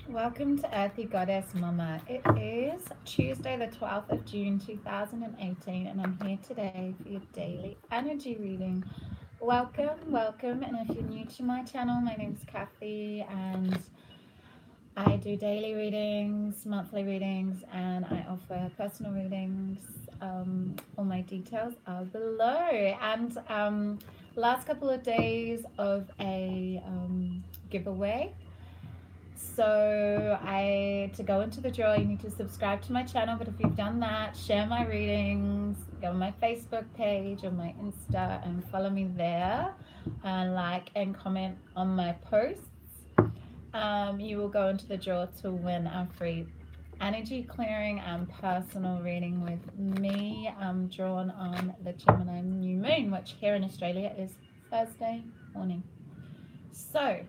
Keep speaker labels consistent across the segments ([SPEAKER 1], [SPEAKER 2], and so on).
[SPEAKER 1] Welcome to Earthy Goddess Mumma. It is Tuesday, the 12th of June 2018, and I'm here today for your daily energy reading. Welcome. And if you're new to my channel, my name's Kathy, and I do daily readings, monthly readings, and I offer personal readings. All my details are below. And last couple of days of a giveaway. So to go into the draw, you need to subscribe to my channel. But if you've done that, share my readings, go on my Facebook page or my Insta and follow me there, and like and comment on my posts. You will go into the draw to win a free energy clearing and personal reading with me, drawn on the Gemini new moon, which here in Australia is Thursday morning. So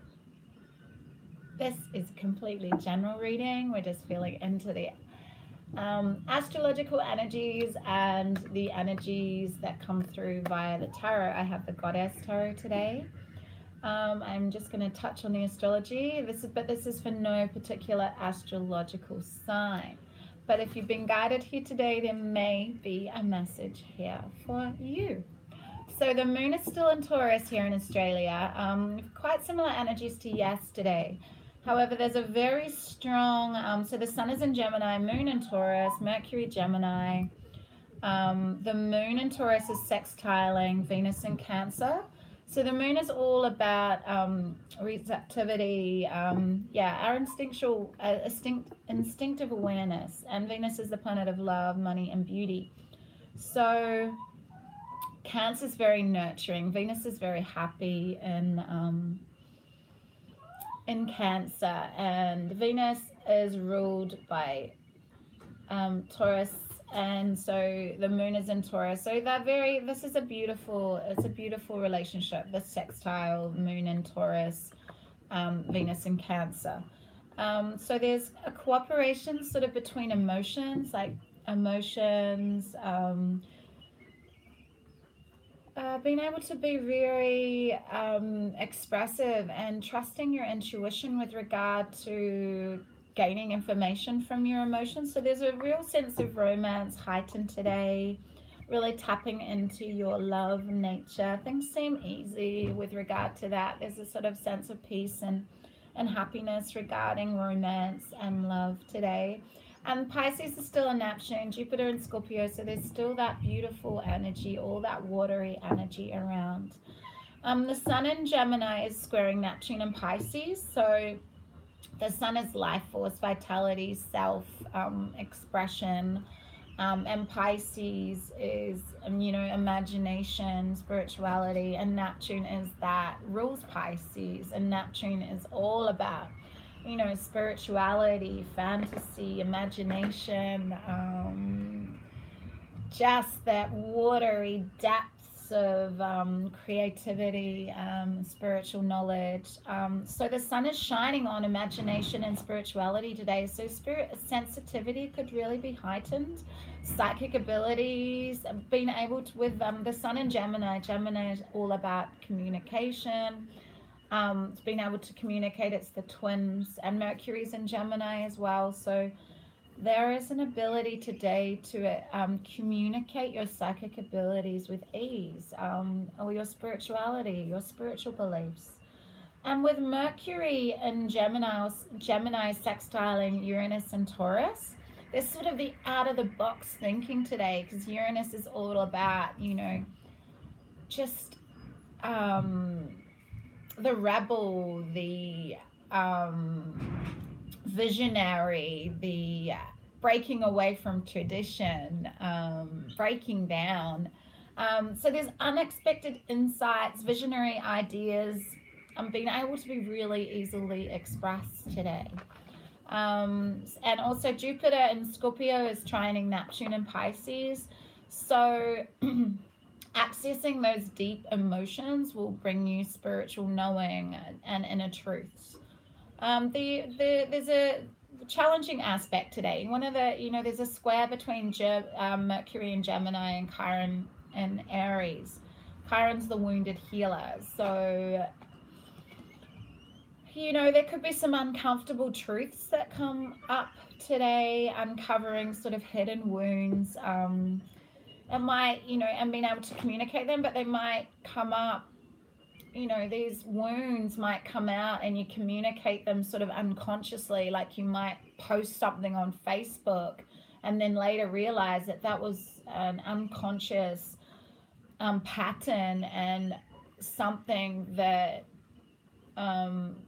[SPEAKER 1] this is a completely general reading. We're just feeling into the astrological energies and the energies that come through via the tarot. I have the Goddess Tarot today. I'm just going to touch on the astrology. But this is for no particular astrological sign. But if you've been guided here today, there may be a message here for you. So the moon is still in Taurus here in Australia. Quite similar energies to yesterday. However, there's a very strong, so the sun is in Gemini, moon in Taurus, Mercury Gemini. The moon in Taurus is sextiling Venus in Cancer. So the moon is all about receptivity, our instinctive awareness. And Venus is the planet of love, money, and beauty. So Cancer is very nurturing. Venus is very happy in Cancer, and Venus is ruled by Taurus, and so the moon is in Taurus. So this is a beautiful relationship, the sextile moon in Taurus, Venus in Cancer. So there's a cooperation sort of between emotions, being able to be very expressive and trusting your intuition with regard to gaining information from your emotions. So there's a real sense of romance heightened today, really tapping into your love nature. Things seem easy with regard to that. There's a sort of sense of peace and happiness regarding romance and love today. And Pisces is still a Neptune, Jupiter and Scorpio, so there's still that beautiful energy, all that watery energy around. The sun in Gemini is squaring Neptune and Pisces, so the sun is life force, vitality, self expression, and Pisces is imagination, spirituality, and Neptune is that rules Pisces, and Neptune is all about spirituality, fantasy, imagination, just that watery depths of creativity, spiritual knowledge. So the sun is shining on imagination and spirituality today. So spirit sensitivity could really be heightened. Psychic abilities, being able to, with the sun in Gemini is all about communication. It's being able to communicate. It's the twins, and Mercury's in Gemini as well. So there is an ability today to communicate your psychic abilities with ease, or your spirituality, your spiritual beliefs. And with Mercury in Gemini sextiling Uranus and Taurus, there's sort of the out of the box thinking today, because Uranus is all about just the rebel, the visionary, the breaking away from tradition, breaking down. So there's unexpected insights, visionary ideas, being able to be really easily expressed today. And also Jupiter in Scorpio is trining Neptune and Pisces. So accessing those deep emotions will bring you spiritual knowing and inner truths. There's a challenging aspect today. One of the, there's a square between Mercury and Gemini and Chiron and Aries. Chiron's the wounded healer. So you know, there could be some uncomfortable truths that come up today, uncovering sort of hidden wounds. It might, you know, and being able to communicate them, but they might come up, you know, these wounds might come out and you communicate them sort of unconsciously. Like you might post something on Facebook and then later realize that that was an unconscious pattern, and something that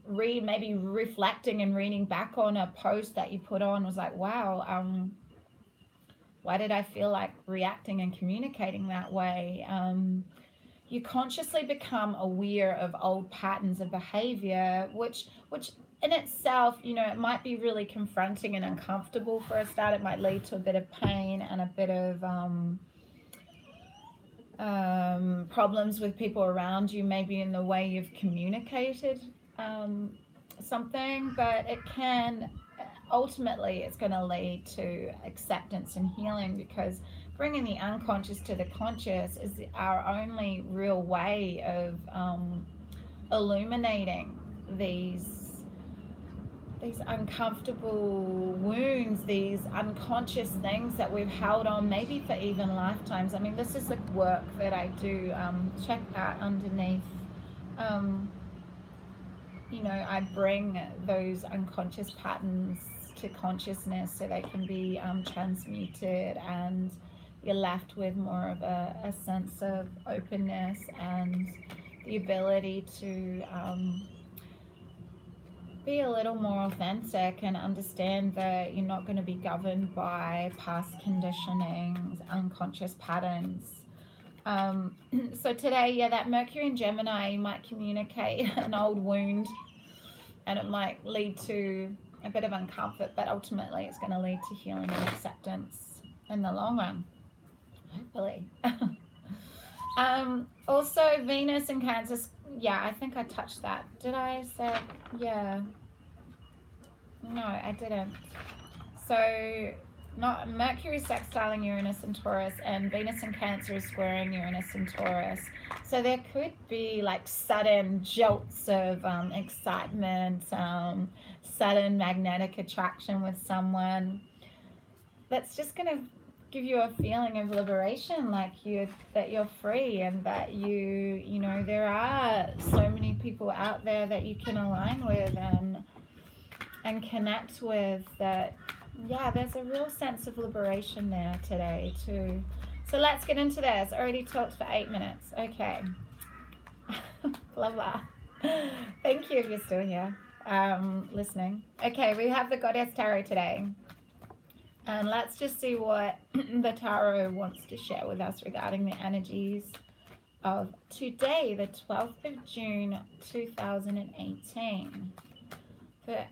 [SPEAKER 1] maybe reflecting and reading back on a post that you put on was like, wow, why did I feel like reacting and communicating that way? You consciously become aware of old patterns of behavior, which in itself, you know, it might be really confronting and uncomfortable for a start. It might lead to a bit of pain and a bit of problems with people around you, maybe in the way you've communicated something, but it can, ultimately, it's going to lead to acceptance and healing, because bringing the unconscious to the conscious is our only real way of illuminating these uncomfortable wounds, these unconscious things that we've held on maybe for even lifetimes. I mean, this is the work that I do. Check out underneath. You know, I bring those unconscious patterns to consciousness so they can be transmuted, and you're left with more of a sense of openness and the ability to be a little more authentic and understand that you're not going to be governed by past conditionings, unconscious patterns. So today, yeah, that Mercury in Gemini, you might communicate an old wound, and it might lead to a bit of uncomfort, but ultimately it's going to lead to healing and acceptance in the long run, hopefully. Also, Venus in Cancer, yeah, I think I touched that. Did I say, yeah? No, I didn't. So, not Mercury sextiling Uranus and Taurus, and Venus in Cancer is squaring Uranus and Taurus. So there could be like sudden jolts of excitement, sudden magnetic attraction with someone that's just going to give you a feeling of liberation, like that you're free, and that you know, there are so many people out there that you can align with and connect with, that yeah, there's a real sense of liberation there today too. So let's get into this. I already talked for 8 minutes. Okay. Love that. Thank you if you're still here listening. Okay, we have the Goddess Tarot today. And let's just see what the Tarot wants to share with us regarding the energies of today, the 12th of June, 2018. For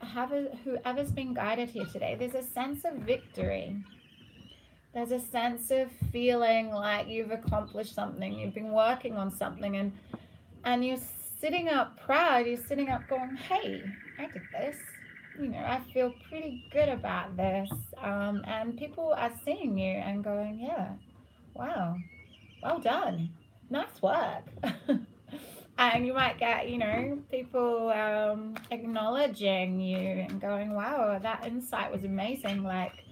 [SPEAKER 1] whoever's been guided here today, there's a sense of victory. There's a sense of feeling like you've accomplished something. You've been working on something, and you're sitting up proud. You're sitting up going, hey, I did this. You know, I feel pretty good about this. And people are seeing you and going, yeah, wow, well done. Nice work. And you might get, you know, people acknowledging you and going, wow, that insight was amazing. Like,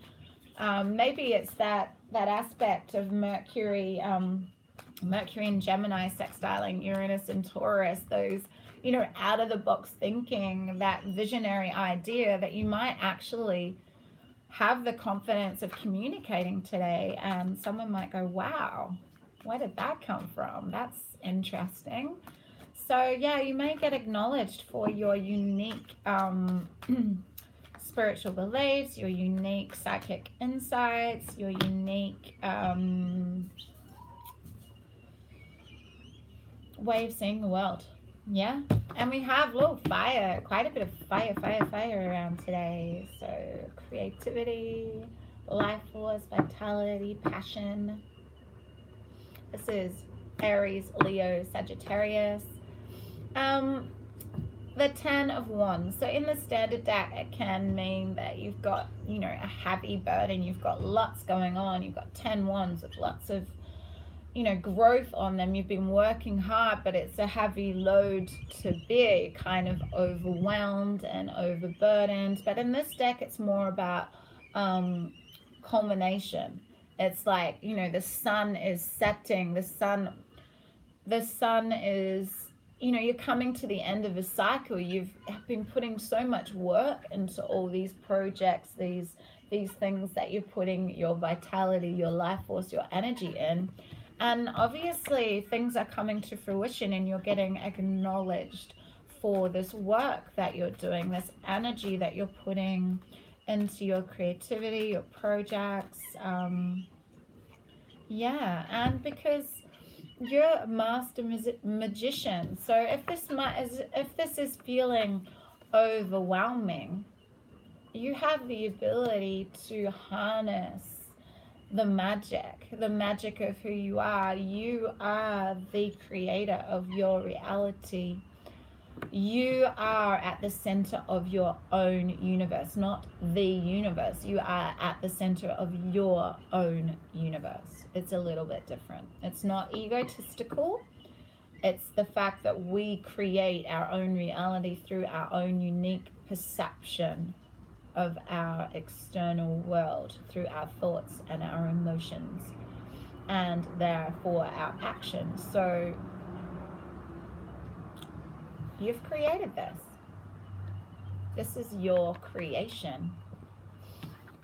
[SPEAKER 1] maybe it's that aspect of Mercury and Gemini sextiling Uranus and Taurus, those, you know, out of the box thinking, that visionary idea that you might actually have the confidence of communicating today, and someone might go, wow, where did that come from? That's interesting. So yeah, you may get acknowledged for your unique spiritual beliefs, your unique psychic insights, your unique way of seeing the world. Yeah, and we have fire, quite a bit of fire around today. So creativity, life force, vitality, passion. This is Aries, Leo, Sagittarius. The 10 of Wands. So in the standard deck, it can mean that you've got, you know, a heavy burden. You've got lots going on. You've got 10 Wands with lots of, you know, growth on them. You've been working hard, but it's a heavy load to bear, kind of overwhelmed and overburdened. But in this deck, it's more about culmination. It's like, you know, the sun is setting, the sun is, you know, you're coming to the end of a cycle. You've been putting so much work into all these projects, these things that you're putting your vitality, your life force, your energy in. And obviously things are coming to fruition and you're getting acknowledged for this work that you're doing, this energy that you're putting into your creativity, your projects. Yeah, and because you're a master magician. So if this is feeling overwhelming, you have the ability to harness the magic of who you are. You are the creator of your reality. You are at the center of your own universe, not the universe. You are at the center of your own universe. It's a little bit different. It's not egotistical. It's the fact that we create our own reality through our own unique perception of our external world, through our thoughts and our emotions, and therefore our actions. So you've created this. This is your creation.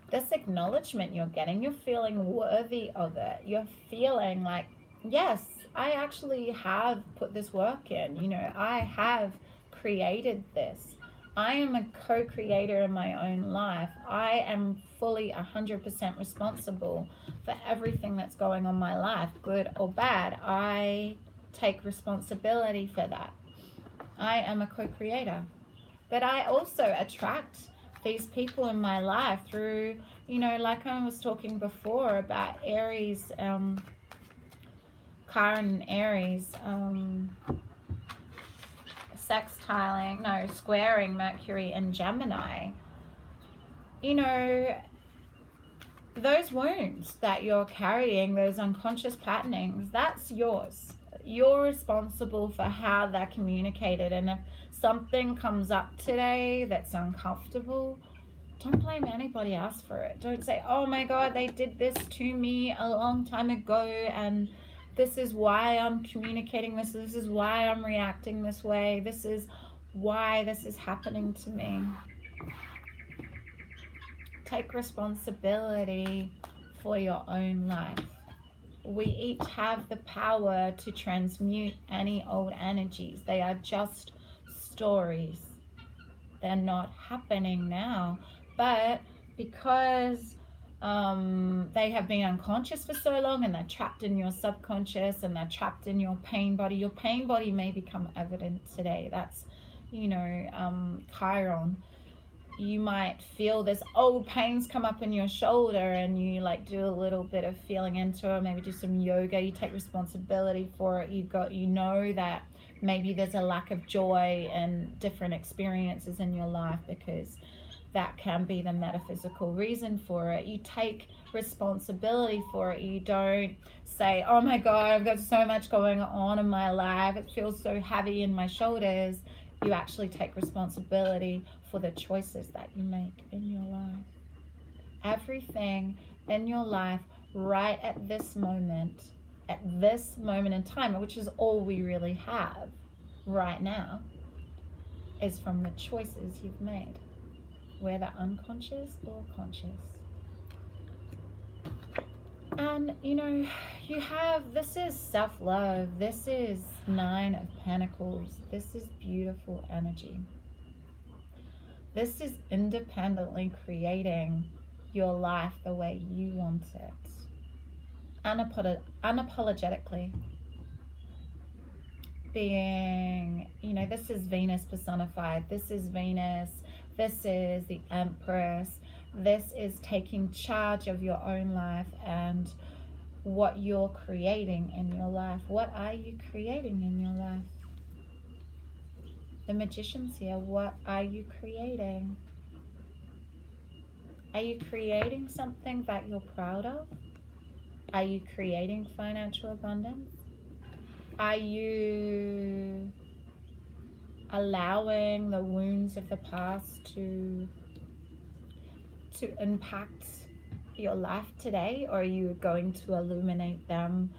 [SPEAKER 1] This acknowledgement you're getting, you're feeling worthy of it. You're feeling like, yes, I actually have put this work in. You know, I have created this. I am a co-creator in my own life. I am fully 100% responsible for everything that's going on in my life, good or bad. I take responsibility for that. I am a co-creator. But I also attract these people in my life through, you know, like I was talking before about Aries, Chiron and Aries, squaring Mercury and Gemini. You know, those wounds that you're carrying, those unconscious patternings, that's yours. You're responsible for how they're communicated. And if something comes up today that's uncomfortable, don't blame anybody else for it. Don't say, oh my God, they did this to me a long time ago and this is why I'm communicating this. This is why I'm reacting this way. This is why this is happening to me. Take responsibility for your own life. We each have the power to transmute any old energies. They are just stories. They're not happening now. But because they have been unconscious for so long and they're trapped in your subconscious and they're trapped in your pain body may become evident today. That's, you know, Chiron. You might feel this old pains come up in your shoulder and you like do a little bit of feeling into it, maybe do some yoga, you take responsibility for it. You know that maybe there's a lack of joy and different experiences in your life because that can be the metaphysical reason for it. You take responsibility for it. You don't say, oh my God, I've got so much going on in my life, it feels so heavy in my shoulders. You actually take responsibility for the choices that you make in your life. Everything in your life right at this moment in time, which is all we really have right now, is from the choices you've made, whether unconscious or conscious. And you know, you have, this is self-love, this is 9 of Pentacles, this is beautiful energy. This is independently creating your life the way you want it, unapologetically. Being, you know, this is Venus personified, this is Venus, this is the Empress. This is taking charge of your own life and what you're creating in your life. What are you creating in your life? The Magician's here. What are you creating? Are you creating something that you're proud of? Are you creating financial abundance? Are you allowing the wounds of the past to impact your life today, or are you going to illuminate them?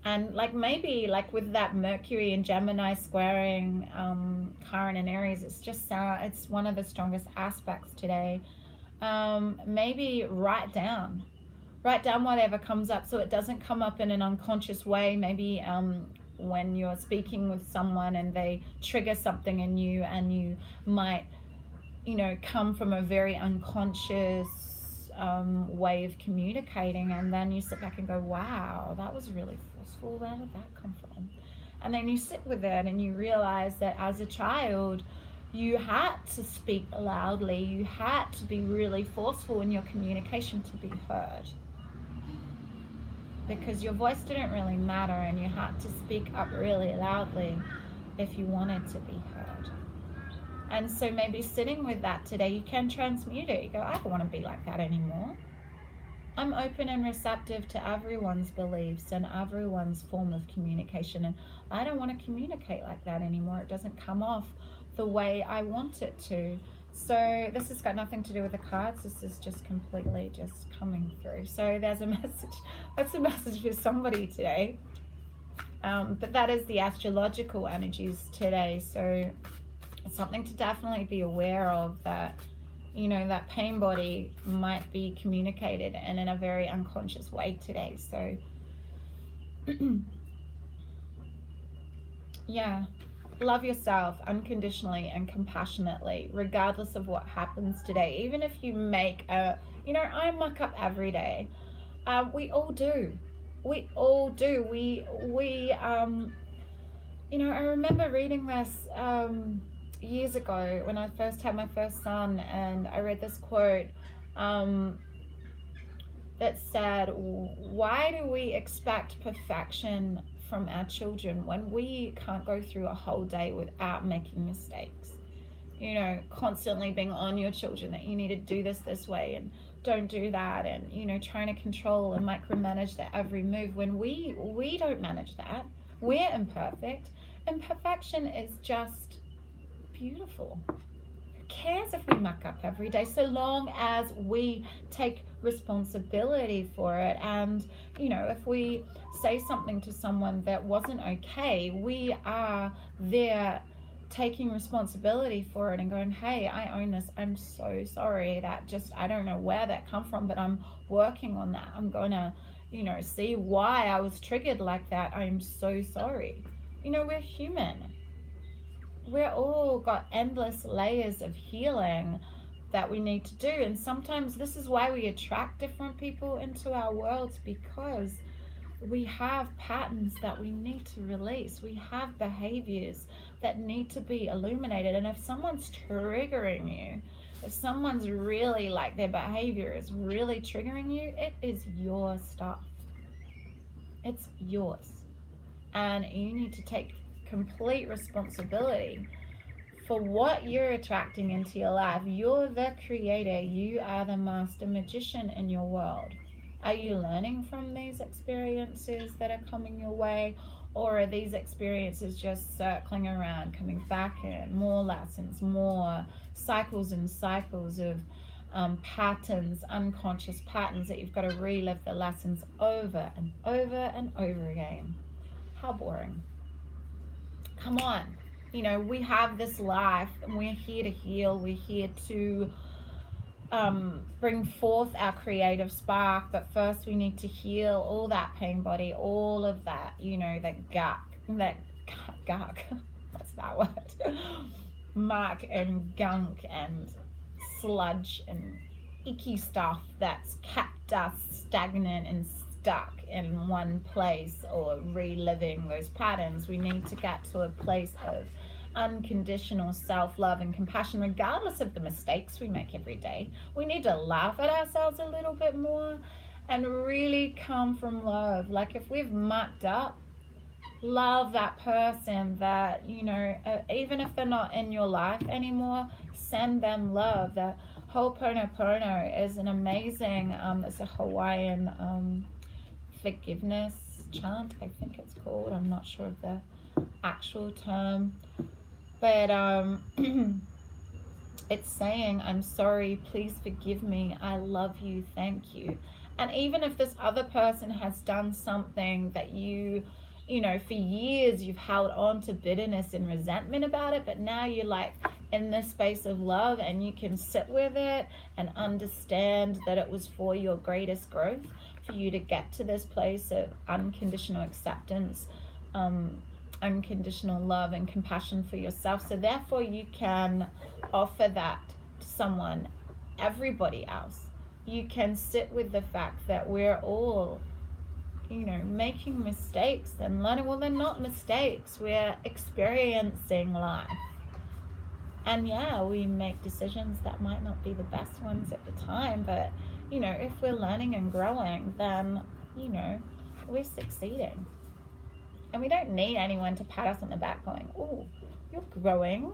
[SPEAKER 1] And like maybe like with that Mercury and Gemini squaring Chiron and Aries, it's just it's one of the strongest aspects today. Maybe write down whatever comes up, so it doesn't come up in an unconscious way. Maybe when you're speaking with someone and they trigger something in you, and you might, you know, come from a very unconscious way of communicating, and then you sit back and go, wow, that was really forceful. Where did that come from? And then you sit with it and you realize that as a child you had to speak loudly, you had to be really forceful in your communication to be heard, because your voice didn't really matter, and you had to speak up really loudly if you wanted to be heard. And so maybe sitting with that today, you can transmute it. You go, I don't want to be like that anymore. I'm open and receptive to everyone's beliefs and everyone's form of communication, and I don't want to communicate like that anymore. It doesn't come off the way I want it to. So this has got nothing to do with the cards. This is just completely just coming through. So there's a message. That's a message for somebody today. But that is the astrological energies today. So it's something to definitely be aware of, that, you know, that pain body might be communicated and in a very unconscious way today. So yeah, love yourself unconditionally and compassionately, regardless of what happens today. Even if you make you know, I muck up every day. We all do. We all do. We you know, I remember reading this years ago when I first had my first son, and I read this quote that said, why do we expect perfection from our children when we can't go through a whole day without making mistakes? You know, constantly being on your children that you need to do this way and don't do that, and, you know, trying to control and micromanage their every move, when we don't manage that. We're imperfect. Imperfection is just beautiful. Who cares if we muck up every day, so long as we take responsibility for it? And, you know, if we say something to someone that wasn't okay, we are there taking responsibility for it and going, hey, I own this. I'm so sorry. That just, I don't know where that come from, but I'm working on that. I'm gonna, you know, see why I was triggered like that. I'm so sorry. You know, we're human. We're all got endless layers of healing that we need to do. And sometimes this is why we attract different people into our worlds, because we have patterns that we need to release. We have behaviors that need to be illuminated. And if someone's triggering you, if someone's really, like, their behavior is really triggering you, it is your stuff. It's yours. And you need to take complete responsibility for what you're attracting into your life. You're the creator. You are the master magician in your world. Are you learning from these experiences that are coming your way? Or are these experiences just circling around, coming back in, more lessons, more cycles and cycles of patterns, unconscious patterns that you've got to relive the lessons over and over and over again? How boring. Come on. You know, we have this life and we're here to heal. We're here to bring forth our creative spark, but first we need to heal all that pain body, all of that, you know, that gunk, what's that word? Muck and gunk and sludge and icky stuff that's kept us stagnant and stuck in one place, or reliving those patterns. We need to get to a place of unconditional self-love and compassion, regardless of the mistakes we make every day. We need to laugh at ourselves a little bit more and really come from love. Like, if we've mucked up, love that person that, you know, even if they're not in your life anymore, send them love. The Ho'oponopono is an amazing, it's a Hawaiian forgiveness chant, I think it's called. I'm not sure of the actual term, but it's saying, I'm sorry, please forgive me, I love you, thank you. And even if this other person has done something that you know, for years you've held on to bitterness and resentment about it, but now you're like in this space of love and you can sit with it and understand that it was for your greatest growth, for you to get to this place of unconditional acceptance, unconditional love and compassion for yourself. So therefore you can offer that to someone, everybody else. You can sit with the fact that we're all, you know, making mistakes and learning. Well, they're not mistakes, we're experiencing life. And yeah, we make decisions that might not be the best ones at the time, but you know, if we're learning and growing, then you know, we're succeeding. And we don't need anyone to pat us on the back going, oh, you're growing,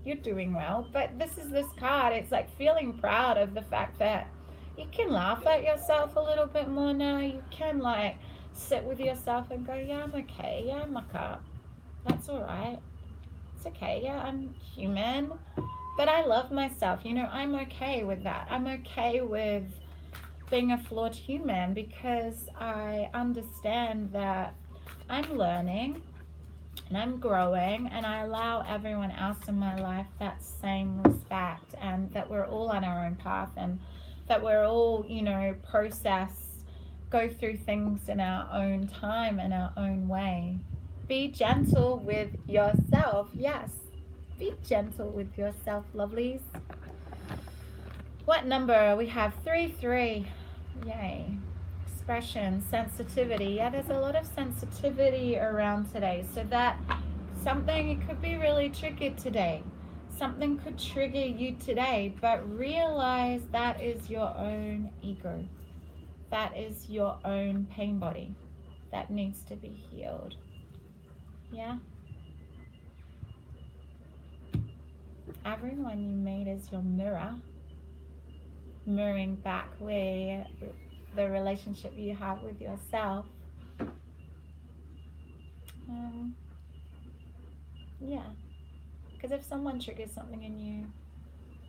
[SPEAKER 1] you're doing well. But this card, it's like feeling proud of the fact that you can laugh at yourself a little bit more now. You can like sit with yourself and go, yeah, I'm okay, yeah, I muck up, that's all right, it's okay, yeah, I'm human, but I love myself, you know, I'm okay with that. I'm okay with being a flawed human because I understand that I'm learning and I'm growing, and I allow everyone else in my life that same respect, and that we're all on our own path, and that we're all, you know, go through things in our own time, in our own way. Be gentle with yourself. Yes, be gentle with yourself, lovelies. What number? We have 3-3. Yay. Expression, sensitivity. Yeah, there's a lot of sensitivity around today. So that something, it could be really triggered today. Something could trigger you today, but realize that is your own ego. That is your own pain body that needs to be healed. Yeah? Everyone you made is your mirror, mirroring back where the relationship you have with yourself. Yeah. Because if someone triggers something in you,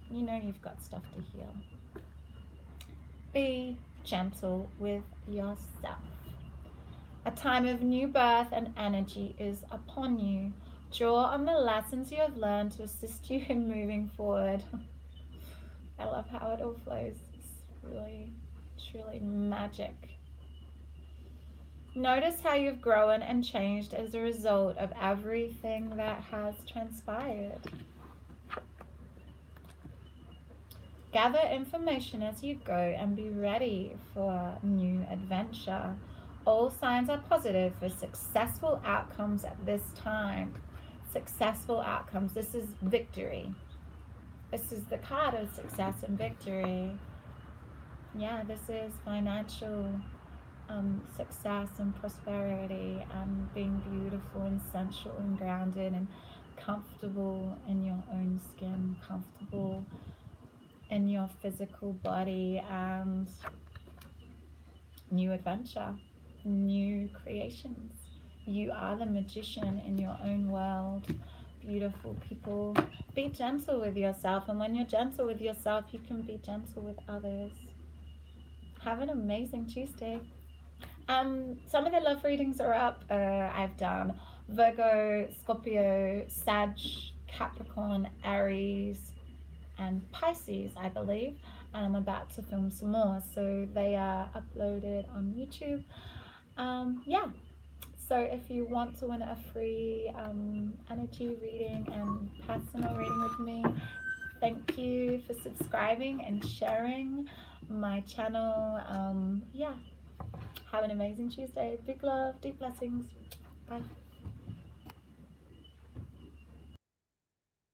[SPEAKER 1] you know you've got stuff to heal. Be gentle with yourself. A time of new birth and energy is upon you. Draw on the lessons you have learned to assist you in moving forward. I love how it all flows. It's really, truly magic. Notice how you've grown and changed as a result of everything that has transpired. Gather information as you go and be ready for a new adventure. All signs are positive for successful outcomes at this time. Successful outcomes. This is victory. This is the card of success and victory. Yeah, this is financial success and prosperity, and being beautiful and sensual and grounded and comfortable in your own skin, comfortable in your physical body, and new adventure, new creations. You are the magician in your own world. Beautiful people. Be gentle with yourself, and when you're gentle with yourself, you can be gentle with others. Have an amazing Tuesday. Some of the love readings are up. I've done Virgo, Scorpio, Sag, Capricorn, Aries, and Pisces, I believe. And I'm about to film some more, so they are uploaded on YouTube. Yeah. So if you want to win a free energy reading and personal reading with me, thank you for subscribing and sharing my channel. Yeah. Have an amazing Tuesday. Big love, deep blessings. Bye.